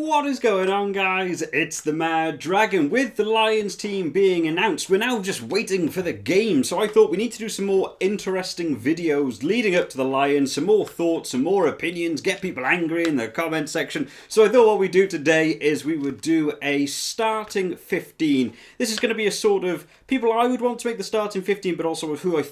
What is going on, guys? It's the Mad Dragon. With the Lions team being announced, we're now just waiting for the game. So I thought we need to do some more interesting videos leading up to the Lions, some more thoughts, some more opinions, get people angry in the comment section. So I thought what we'd do today is we would do a starting 15. This is going to be a sort of people I would want to make the starting 15, but also who I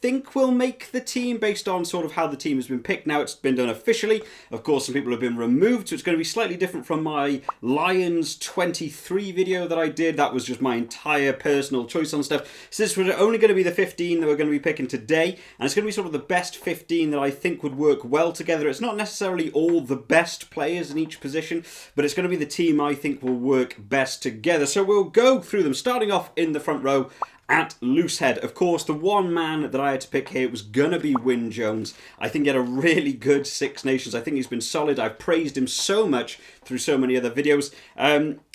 think will make the team based on sort of how the team has been picked. Now it's been done officially. Of course, some people have been removed, so it's going to be slightly different from my Lions 23 video that I did. That was just my entire personal choice on stuff. So this was only going to be the 15 that we're going to be picking today, and it's going to be sort of the best 15 that I think would work well together. It's not necessarily all the best players in each position, but it's going to be the team I think will work best together. So we'll go through them, starting off in the front row. At Loosehead, of course, the one man that I had to pick here was going to be Wyn Jones. I think he had a really good Six Nations. I think he's been solid. I've praised him so much through so many other videos.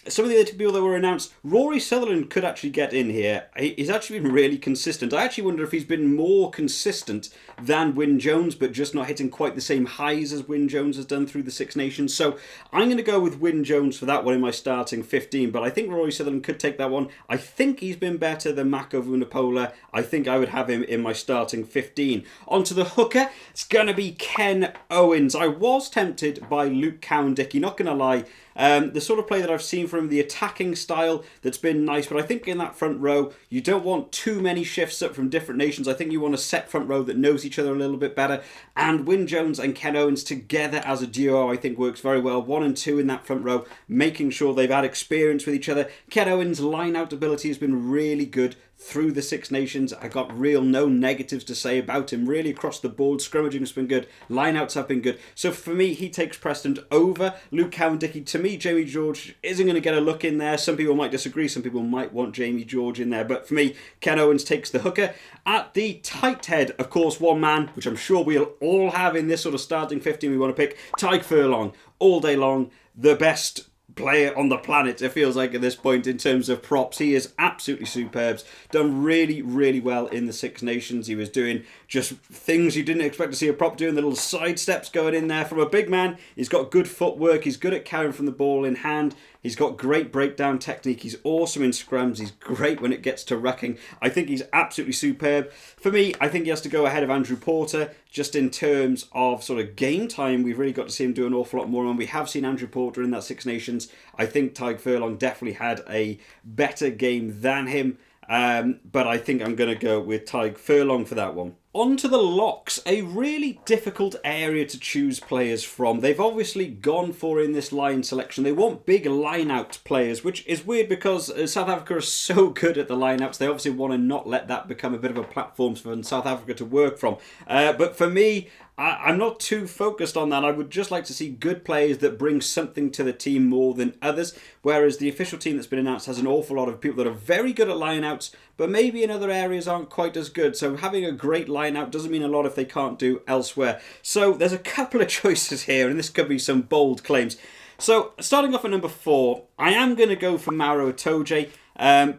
Some of the other people that were announced, Rory Sutherland could actually get in here. He's actually been really consistent. I actually wonder if he's been more consistent than Wyn Jones, but just not hitting quite the same highs as Wyn Jones has done through the Six Nations. So I'm going to go with Wyn Jones for that one in my starting 15, but I think Rory Sutherland could take that one. I think he's been better than Mako Vunipola. I think I would have him in my starting 15. Onto the hooker, it's going to be Ken Owens. I was tempted by Luke Cowan-Dickey, not going to lie. The sort of play that I've seen from him, the attacking style that's been nice, but I think in that front row you don't want too many shifts up from different nations. I think you want a set front row that knows each other a little bit better, and Wyn Jones and Ken Owens together as a duo I think works very well. 1 and 2 in that front row, making sure they've had experience with each other. Ken Owens' line out ability has been really good through the Six Nations. I got no negatives to say about him really across the board. Scrummaging has been good, lineouts have been good, so for me he takes precedent over Luke Cowan-Dickey. To me, Jamie George isn't going to get a look in there. Some people might disagree, some people might want Jamie George in there, but for me, Ken Owens takes the hooker. At the tight head, of course, one man, which I'm sure we'll all have in this sort of starting 15 we want to pick, Tadhg Furlong, all day long, the best player on the planet, it feels like at this point in terms of props. He is absolutely superb. Done really, really well in the Six Nations. He was doing just things you didn't expect to see a prop doing, the little side steps going in there from a big man. He's got good footwork. He's good at carrying from the ball in hand. He's got great breakdown technique. He's awesome in scrums. He's great when it gets to rucking. I think he's absolutely superb. For me, I think he has to go ahead of Andrew Porter just in terms of sort of game time. We've really got to see him do an awful lot more, and we have seen Andrew Porter in that Six Nations. I think Tadhg Furlong definitely had a better game than him, but I think I'm going to go with Tadhg Furlong for that one. On to the locks, a really difficult area to choose players from. They've obviously gone for, in this line selection, they want big line-out players, which is weird because South Africa are so good at the line-outs. They obviously want to not let that become a bit of a platform for South Africa to work from. But for me, I'm not too focused on that. I would just like to see good players that bring something to the team more than others, whereas the official team that's been announced has an awful lot of people that are very good at line-outs, but maybe in other areas aren't quite as good. So having a great line-out doesn't mean a lot if they can't do elsewhere. So there's a couple of choices here, and this could be some bold claims. So starting off at number 4, I am going to go for Maro Itoje.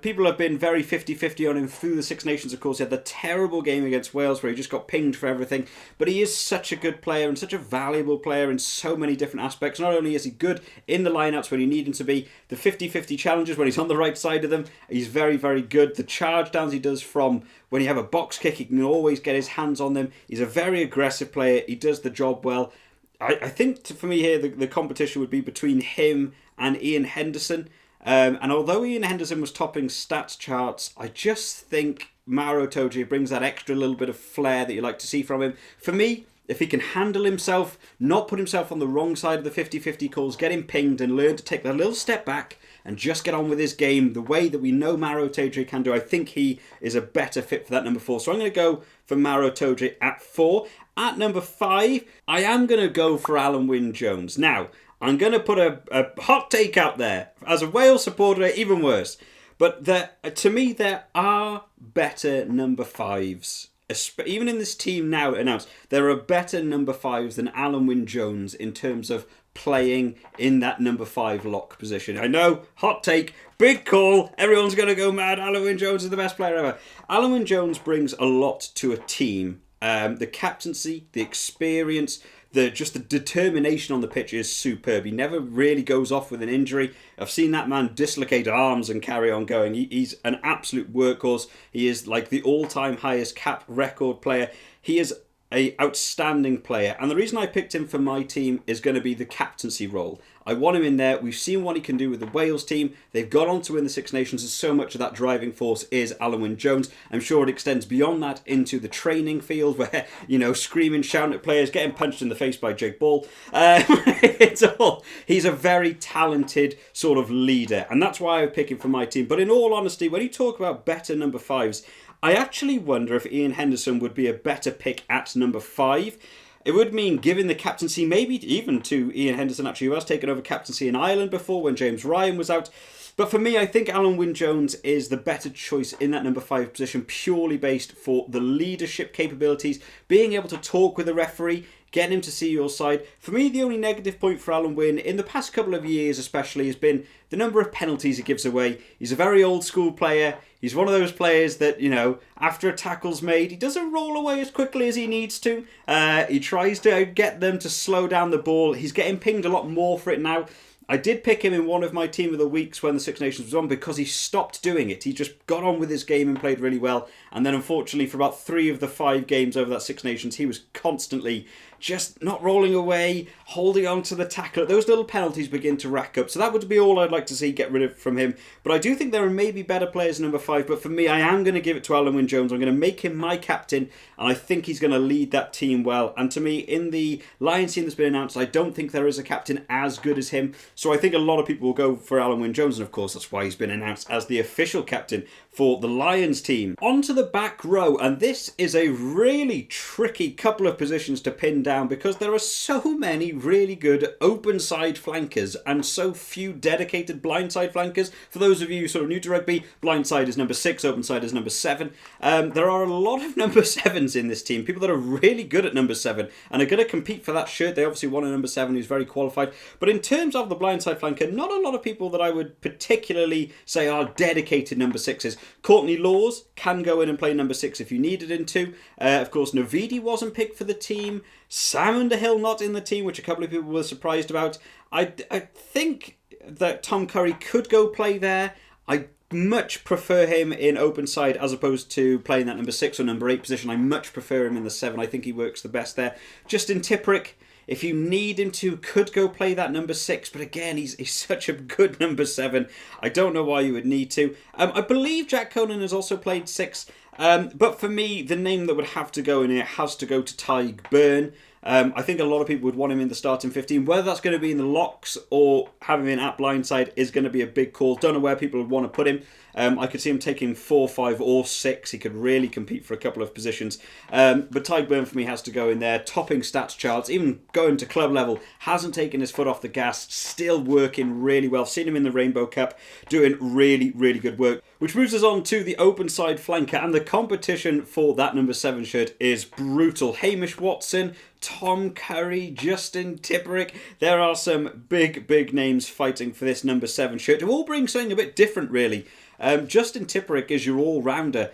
People have been very 50-50 on him through the Six Nations. Of course, he had the terrible game against Wales where he just got pinged for everything, but he is such a good player and such a valuable player in so many different aspects. Not only is he good in the lineouts when you need him to be, the 50-50 challenges when he's on the right side of them, he's very, very good. The charge downs he does from when you have a box kick, he can always get his hands on them. He's a very aggressive player. He does the job well. I think for me here, the competition would be between him and Ian Henderson. And although Ian Henderson was topping stats charts, I just think Maro Itoje brings that extra little bit of flair that you like to see from him. For me, if he can handle himself, not put himself on the wrong side of the 50-50 calls, get him pinged and learn to take that little step back and just get on with his game the way that we know Maro Itoje can do, I think he is a better fit for that number 4. So I'm going to go for Maro Itoje at 4. At number 5, I am going to go for Alun Wyn Jones. Now, I'm going to put a hot take out there. As a Wales supporter, even worse. But to me, there are better number 5s. Even in this team now announced, there are better number 5s than Alun Wyn Jones in terms of playing in that number 5 lock position. I know, hot take, big call, everyone's going to go mad, Alun Wyn Jones is the best player ever. Alun Wyn Jones brings a lot to a team. The captaincy, the experience, just the determination on the pitch is superb. He never really goes off with an injury. I've seen that man dislocate arms and carry on going. He's an absolute workhorse. He is like the all-time highest cap record player. He is a outstanding player, and the reason I picked him for my team is going to be the captaincy role. I want him in there. We've seen what he can do with the Wales team. They've gone on to win the Six Nations, and so much of that driving force is Alan Wynne-Jones. I'm sure it extends beyond that into the training field where, screaming, shouting at players, getting punched in the face by Jake Ball. He's a very talented sort of leader, and that's why I pick him for my team. But in all honesty, when you talk about better number fives, I actually wonder if Ian Henderson would be a better pick at number 5. It would mean giving the captaincy maybe even to Ian Henderson, actually, who has taken over captaincy in Ireland before when James Ryan was out. But for me, I think Alan Wynne-Jones is the better choice in that number 5 position, purely based for the leadership capabilities, being able to talk with the referee, getting him to see your side. For me, the only negative point for Alan Wynne, in the past couple of years especially, has been the number of penalties he gives away. He's a very old school player. He's one of those players that, after a tackle's made, he doesn't roll away as quickly as he needs to. He tries to get them to slow down the ball. He's getting pinged a lot more for it now. I did pick him in one of my Team of the Weeks when the Six Nations was on because he stopped doing it. He just got on with his game and played really well. And then unfortunately for about 3 of the 5 games over that Six Nations, he was constantly just not rolling away, holding on to the tackle. Those little penalties begin to rack up. So that would be all I'd like to see get rid of from him. But I do think there are maybe better players in number 5. But for me, I am going to give it to Alan Wynne-Jones. I'm going to make him my captain. And I think he's going to lead that team well. And to me, in the Lions team that's been announced, I don't think there is a captain as good as him. So I think a lot of people will go for Alan Wynne-Jones. And of course, that's why he's been announced as the official captain for the Lions team. On to the back row, and this is a really tricky couple of positions to pin down because there are so many really good open side flankers and so few dedicated blind side flankers. For those of you sort of new to rugby, blind side is number 6, open side is number 7. There are a lot of number 7s in this team, people that are really good at number 7 and are going to compete for that shirt. They obviously want a number 7 who's very qualified, but in terms of the blind side flanker, not a lot of people that I would particularly say are dedicated number 6s. Courtney Laws can go in and play number 6 if you needed him to. Of course, Navidi wasn't picked for the team. Sam Underhill not in the team, which a couple of people were surprised about. I think that Tom Curry could go play there. I much prefer him in open side as opposed to playing that number 6 or number 8 position. I much prefer him in the 7. I think he works the best there. Justin Tipperick, if you need him to, could go play that number 6. But again, he's such a good number 7. I don't know why you would need to. I believe Jack Conan has also played 6. But for me, the name that would have to go in here has to go to Tyg Byrne. I think a lot of people would want him in the starting 15. Whether that's going to be in the locks or have him in at blindside is going to be a big call. Don't know where people would want to put him. I could see him taking 4, 5 or 6. He could really compete for a couple of positions. But Tyg Byrne for me has to go in there. Topping stats charts, even going to club level, hasn't taken his foot off the gas. Still working really well. Seen him in the Rainbow Cup doing really, really good work. Which moves us on to the open side flanker. And the competition for that number 7 shirt is brutal. Hamish Watson, Tom Curry, Justin Tipperick. There are some big, big names fighting for this number 7 shirt who all bring something a bit different, really. Justin Tipperick is your all-rounder.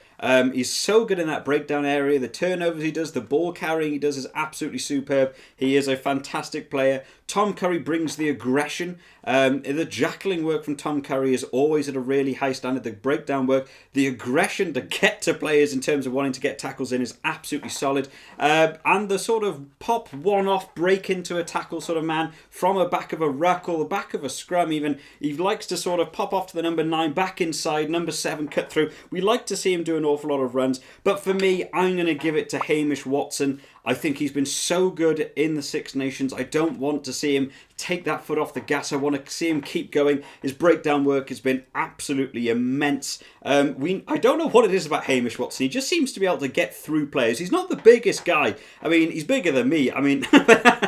He's so good in that breakdown area. The turnovers he does, the ball carrying he does is absolutely superb. He is a fantastic player. Tom Curry brings the aggression. The jackling work from Tom Curry is always at a really high standard. The breakdown work, the aggression to get to players in terms of wanting to get tackles in is absolutely solid. And the sort of pop one-off break into a tackle sort of man from a back of a ruck or the back of a scrum even. He likes to sort of pop off to the number 9, back inside, number 7 cut through. We like to see him do an awful lot of runs. But for me, I'm going to give it to Hamish Watson. I think he's been so good in the Six Nations. I don't want to see him take that foot off the gas. I want to see him keep going. His breakdown work has been absolutely immense. I don't know what it is about Hamish Watson. He just seems to be able to get through players. He's not the biggest guy. I mean, he's bigger than me. I mean,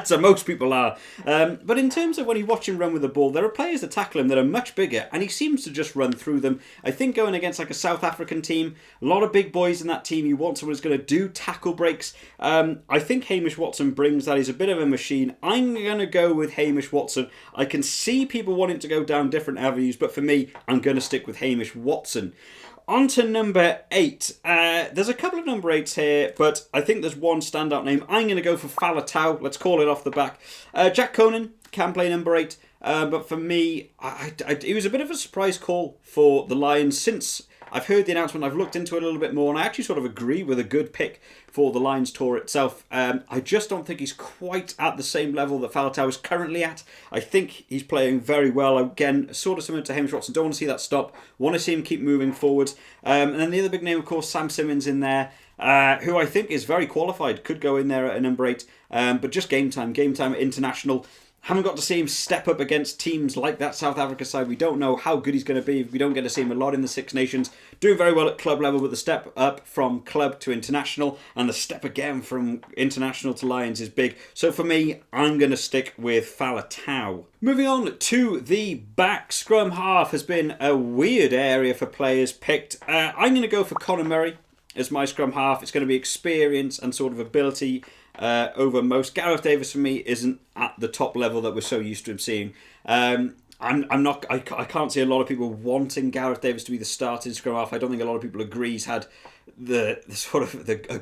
so most people are. But in terms of when you watch him run with the ball, there are players that tackle him that are much bigger, and he seems to just run through them. I think going against like a South African team, a lot of big boys in that team, you want someone who's going to do tackle breaks. I think Hamish Watson brings that. He's a bit of a machine. I'm going to go with Hamish Watson. I can see people wanting to go down different avenues, but for me, I'm going to stick with Hamish Watson. On to number 8. There's a couple of number 8s here, but I think there's one standout name. I'm going to go for Faletau. Let's call it off the back. Jack Conan can play number 8, but for me, it was a bit of a surprise call for the Lions since I've heard the announcement. I've looked into it a little bit more, and I actually sort of agree with a good pick for the Lions tour itself. I just don't think he's quite at the same level that Faletau is currently at. I think he's playing very well. Again, sort of similar to Hamish Watson. Don't want to see that stop. Want to see him keep moving forwards. And then the other big name, of course, Sam Simmons in there, who I think is very qualified. Could go in there at a number 8. But just game time international. Haven't got to see him step up against teams like that South Africa side. We don't know how good he's going to be. We don't get to see him a lot in the Six Nations. Doing very well at club level, but the step up from club to international and the step again from international to Lions is big. So for me, I'm going to stick with Faletau. Moving on to the back. Scrum half has been a weird area for players picked. I'm going to go for Conor Murray as my scrum half. It's going to be experience and sort of ability over most. Gareth Davis for me isn't at the top level that we're so used to him seeing. I can't see a lot of people wanting Gareth Davis to be the starting scrum half. I don't think a lot of people agree he's had a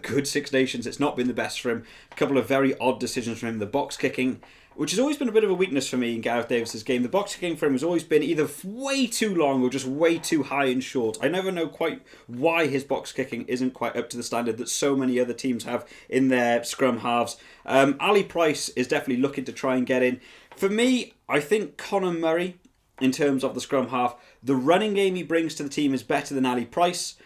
good Six Nations. It's not been the best for him. A couple of very odd decisions from him. The box kicking, which has always been a bit of a weakness for me in Gareth Davis's game. The box kicking for him has always been either way too long or just way too high and short. I never know quite why his box kicking isn't quite up to the standard that so many other teams have in their scrum halves. Ali Price is definitely looking to try and get in. For me, I think Conor Murray, in terms of the scrum half, the running game he brings to the team is better than Ali Price.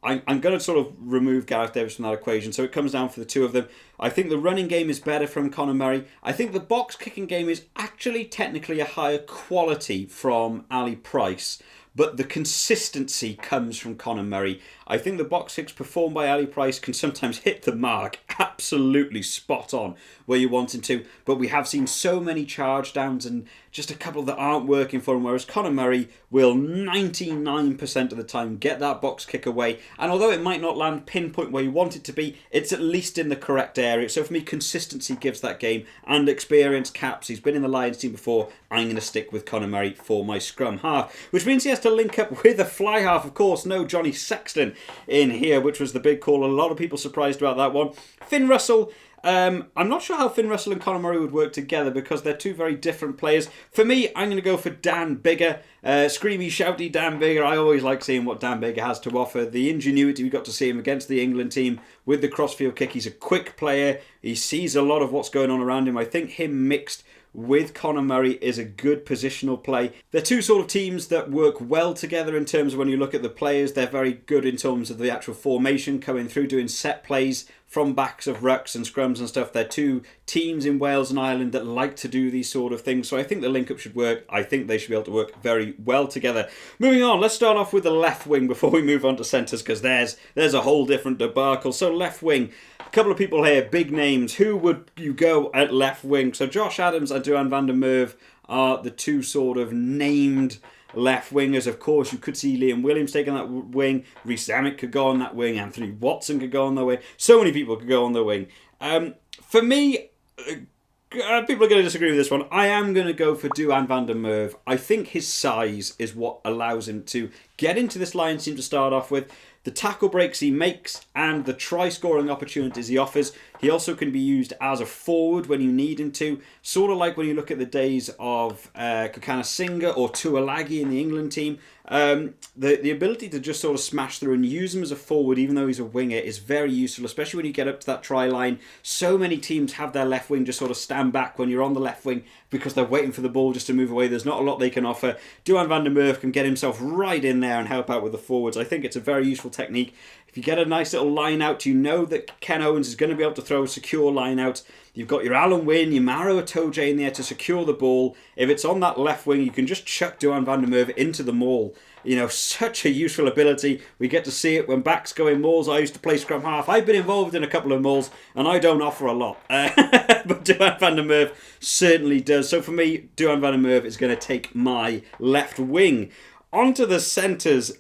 I'm going to sort of remove Gareth Davis from that equation, so it comes down for the two of them. I think the running game is better from Conor Murray. I think the box kicking game is actually technically a higher quality from Ali Price, but the consistency comes from Conor Murray. I think the box kicks performed by Ali Price can sometimes hit the mark absolutely spot on where you want him to, but we have seen so many charge downs and just a couple that aren't working for him, whereas Conor Murray will 99% of the time get that box kick away, and although it might not land pinpoint where you want it to be, it's at least in the correct area. So for me, consistency gives that game, and experience caps. He's been in the Lions team before. I'm going to stick with Conor Murray for my scrum half, which means he has to link up with a fly half. Of course, no Johnny Sexton in here, which was the big call. A lot of people surprised about that one. Finn Russell. I'm not sure how Finn Russell and Conor Murray would work together because they're two very different players. For me, I'm going to go for Dan Biggar. Screamy, shouty Dan Biggar. I always like seeing what Dan Biggar has to offer. The ingenuity we got to see him against the England team with the crossfield kick. He's a quick player. He sees a lot of what's going on around him. I think him mixed with Conor Murray is a good positional play. They're two sort of teams that work well together in terms of when you look at the players. They're very good in terms of the actual formation, coming through, doing set plays from backs of rucks and scrums and stuff. They're two teams in Wales and Ireland that like to do these sort of things. So I think the link-up should work. I think they should be able to work very well together. Moving on, let's start off with the left wing before we move on to centres, because there's a whole different debacle. So left wing, a couple of people here, big names. Who would you go at left wing? So Josh Adams and Duhan van der Merwe are the two sort of named left wingers. Of course, you could see Liam Williams taking that wing. Rhys Emmett could go on that wing. Anthony Watson could go on the wing. So many people could go on the wing. For me, people are going to disagree with this one. I am going to go for Duhan van der Merwe. I think his size is what allows him to get into this Lions team to start off with. The tackle breaks he makes and the try-scoring opportunities he offers. He also can be used as a forward when you need him to. Sort of like when you look at the days of Kokana Singer or Tuolagi in the England team. The ability to just sort of smash through and use him as a forward, even though he's a winger, is very useful, especially when you get up to that try line. So many teams have their left wing just sort of stand back when you're on the left wing because they're waiting for the ball just to move away. There's not a lot they can offer. Duhan van der Merwe can get himself right in there and help out with the forwards. I think it's a very useful technique. If you get a nice little line out, you know that Ken Owens is going to be able to throw a secure line out. You've got your Alan Wynne, your Maro Itoje in there to secure the ball. If it's on that left wing, you can just chuck Duhan van der Merwe into the maul. You know, such a useful ability. We get to see it when backs go in mauls. I used to play scrum half. I've been involved in a couple of mauls, and I don't offer a lot. But Duhan van der Merwe certainly does. So for me, Duhan van der Merwe is going to take my left wing. onto the centres.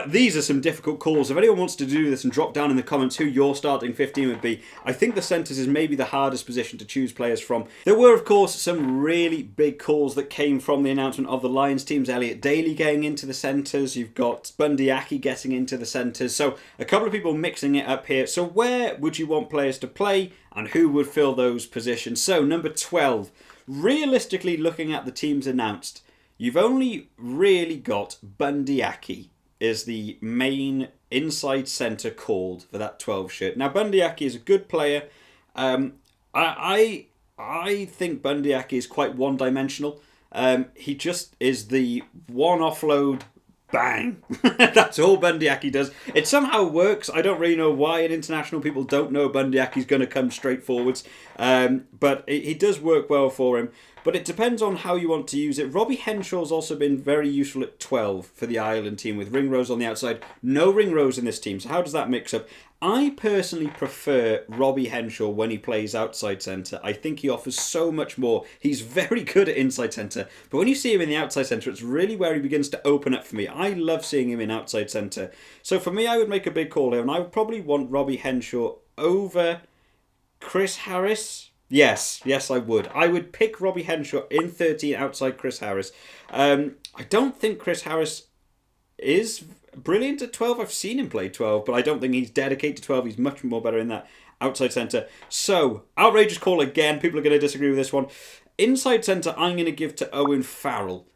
These are some difficult calls. If anyone wants to do this and drop down in the comments who your starting 15 would be, I think the centres is maybe the hardest position to choose players from. There were, of course, some really big calls that came from the announcement of the Lions teams. Elliot Daly getting into the centres. You've got Bundy Aki getting into the centres. So a couple of people mixing it up here. So where would you want players to play and who would fill those positions? So number 12. Realistically, looking at the teams announced, you've only really got Bundy Aki is the main inside centre called for that 12 shirt. Now, Bundy Aki is a good player. I think Bundy Aki is quite one-dimensional. He just is the one offload, bang. That's all Bundy Aki does. It somehow works. I don't really know why in international people don't know Bundy Aki's going to come straight forwards. But he does work well for him. But it depends on how you want to use it. Robbie Henshaw's also been very useful at 12 for the Ireland team with Ringrose on the outside. No Ringrose in this team. So how does that mix up? I personally prefer Robbie Henshaw when he plays outside centre. I think he offers so much more. He's very good at inside centre. But when you see him in the outside centre, it's really where he begins to open up for me. I love seeing him in outside centre. So for me, I would make a big call here. And I would probably want Robbie Henshaw over Chris Harris. Yes, I would. I would pick Robbie Henshaw in 13 outside Chris Harris. I don't think Chris Harris is brilliant at 12. I've seen him play 12, but I don't think he's dedicated to 12. He's much more better in that outside centre. So, outrageous call again. People are going to disagree with this one. Inside centre, I'm going to give to Owen Farrell.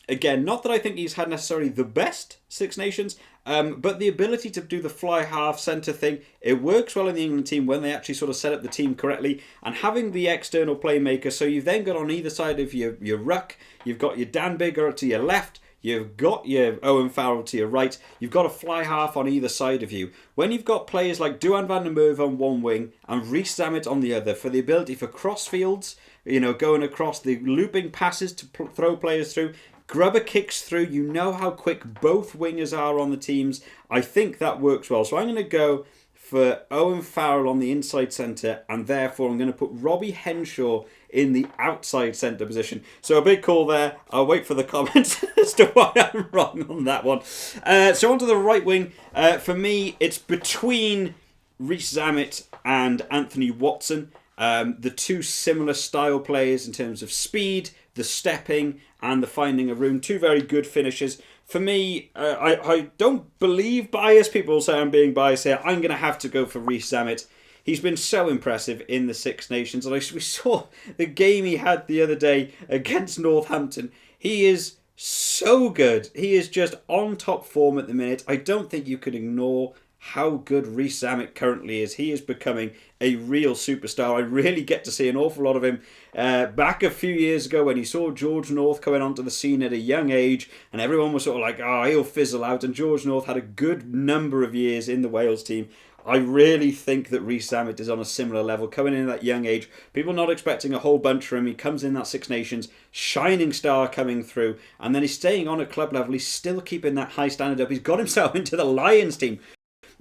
Again, not that I think he's had necessarily the best Six Nations, but the ability to do the fly half centre thing, it works well in the England team when they actually sort of set up the team correctly. And having the external playmaker, so you've then got on either side of your ruck, you've got your Dan Bigger to your left, you've got your Owen Farrell to your right, you've got a fly half on either side of you. When you've got players like Duan van der Merwe on one wing and Rhys Zammit on the other for the ability for crossfields, going across the looping passes to throw players through, Grubber kicks through. You know how quick both wingers are on the teams. I think that works well. So I'm going to go for Owen Farrell on the inside centre, and therefore I'm going to put Robbie Henshaw in the outside centre position. So a big call there. I'll wait for the comments as to why I'm wrong on that one. So onto the right wing. For me, it's between Rhys Zammit and Anthony Watson. The two similar style players in terms of speed, the stepping, and the finding of room. Two very good finishes. For me, I don't believe bias. People say I'm being biased here. I'm going to have to go for Rhys Zammit. He's been so impressive in the Six Nations. And we saw the game he had the other day against Northampton. He is so good. He is just on top form at the minute. I don't think you can ignore how good Rhys Zammit currently is. He is becoming a real superstar. I really get to see an awful lot of him. Back a few years ago when he saw George North coming onto the scene at a young age, and everyone was sort of like, he'll fizzle out. And George North had a good number of years in the Wales team. I really think that Rhys Zammit is on a similar level. Coming in at that young age, people not expecting a whole bunch from him. He comes in that Six Nations, shining star coming through, and then he's staying on at club level. He's still keeping that high standard up. He's got himself into the Lions team.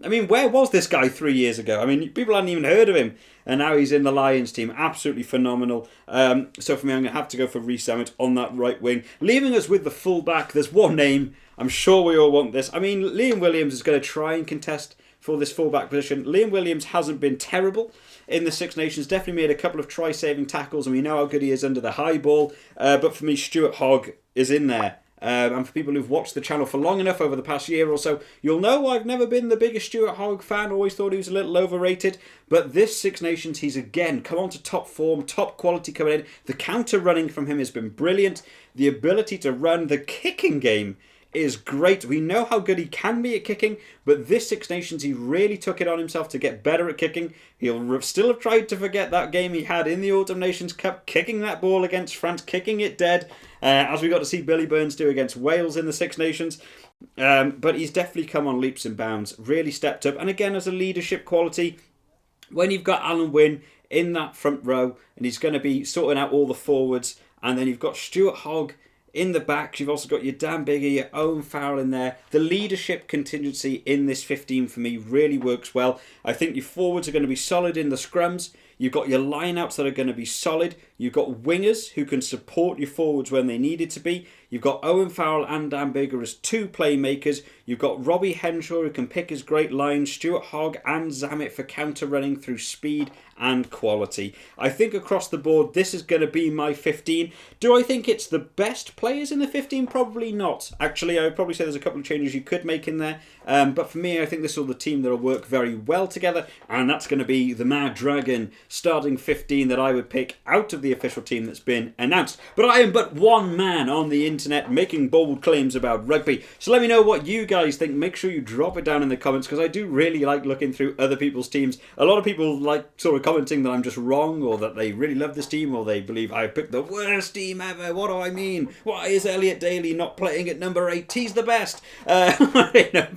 I mean, where was this guy 3 years ago? I mean, people hadn't even heard of him. And now he's in the Lions team. Absolutely phenomenal. So for me, I'm going to have to go for Rhys Zammit on that right wing. Leaving us with the full-back, there's one name. I'm sure we all want this. I mean, Liam Williams is going to try and contest for this full-back position. Liam Williams hasn't been terrible in the Six Nations. Definitely made a couple of try-saving tackles, and we know how good he is under the high ball. But for me, Stuart Hogg is in there. And for people who've watched the channel for long enough over the past year or so, you'll know I've never been the biggest Stuart Hogg fan. Always thought he was a little overrated. But this Six Nations, he's again come on to top form, top quality coming in. The counter running from him has been brilliant. The ability to run, the kicking game is great. We know how good he can be at kicking, but this Six Nations, he really took it on himself to get better at kicking. He'll still have tried to forget that game he had in the Autumn Nations Cup, kicking that ball against France, kicking it dead, as we got to see Billy Burns do against Wales in the Six Nations. But he's definitely come on leaps and bounds, really stepped up. And again, as a leadership quality, when you've got Alan Wynne in that front row, and he's going to be sorting out all the forwards, and then you've got Stuart Hogg in the back, you've also got your Dan Bigger, your Owen Farrell in there. The leadership contingency in this 15 for me really works well. I think your forwards are going to be solid in the scrums. You've got your lineouts that are going to be solid. You've got wingers who can support your forwards when they needed to be. You've got Owen Farrell and Dan Bigger as two playmakers. You've got Robbie Henshaw who can pick his great lines, Stuart Hogg and Zammit for counter running through speed and quality. I think across the board this is going to be my 15. Do I think it's the best players in the 15? Probably not. Actually, I would probably say there's a couple of changes you could make in there. But for me, I think this is the team that will work very well together, and that's going to be the MaD Dragon starting 15 that I would pick out of the official team that's been announced. But I am but one man on the internet making bold claims about rugby. So let me know what you guys think. Make sure you drop it down in the comments, because I do really like looking through other people's teams. A lot of people like sort of commenting that I'm just wrong, or that they really love this team, or they believe I picked the worst team ever. What do I mean? Why is Elliot Daly not playing at number 8? He's the best.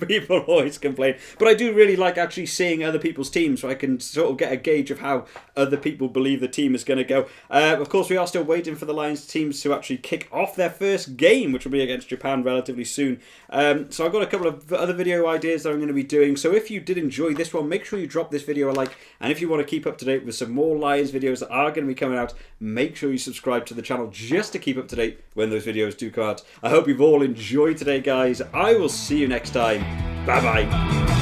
People always complain, but I do really like actually seeing other people's teams, so I can sort of get a gauge of how other people believe the team is going to go. Of course, we are still waiting for the Lions teams to actually kick off their first game, which will be against Japan relatively soon. So I've got a couple of other video ideas that I'm going to be doing, so if you did enjoy this one, make sure you drop this video a like, and if you want to keep up to date with some more Lions videos that are going to be coming out, make sure you subscribe to the channel just to keep up to date when those videos do come out. I hope you've all enjoyed today, guys. I will see you next time. Bye bye.